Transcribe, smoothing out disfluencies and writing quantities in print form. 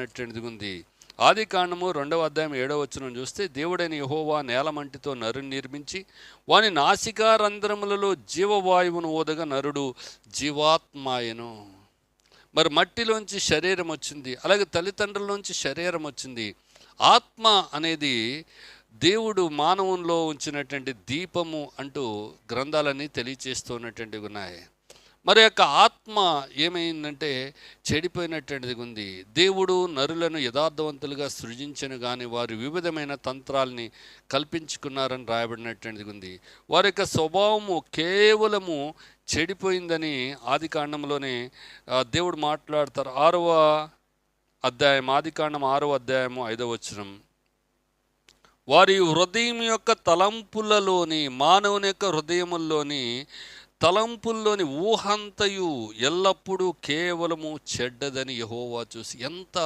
రాయబడినటువంటిది ఉంది. ఆది కాండము 2వ అధ్యాయం 7వ వచనం చూస్తే, దేవుడైన యెహోవా నేలమంటితో నరుని నిర్మించి వాని నాసికా రంధ్రములలో జీవవాయువును ఊదగా నరుడు జీవాత్మాయను. మరి మట్టిలోంచి శరీరం వచ్చింది, అలాగే తల్లిదండ్రుల్లోంచి శరీరం వచ్చింది. ఆత్మ అనేది దేవుడు మానవుల్లో ఉంచినటువంటి దీపము అంటూ గ్రంథాలన్నీ తెలియచేస్తున్నటువంటివి ఉన్నాయి. మరి యొక్క ఆత్మ ఏమైందంటే చెడిపోయినటువంటిది ఉంది. దేవుడు నరులను యథార్థవంతులుగా సృజించను కానీ వారు వివిధమైన తంత్రాలని కల్పించుకున్నారని రాయబడినటువంటిది ఉంది. వారి యొక్క స్వభావము కేవలము చెడిపోయిందని ఆది కాండంలోనే దేవుడు మాట్లాడతారు. 6వ అధ్యాయం, ఆది కాండం 6వ అధ్యాయము 5వ వచనం, వారి హృదయం యొక్క తలంపులలోని, మానవుని యొక్క హృదయముల్లోని తలంపుల్లోని ఊహంతయు ఎల్లప్పుడూ కేవలము చెడ్డదని యెహోవా చూసి. ఎంత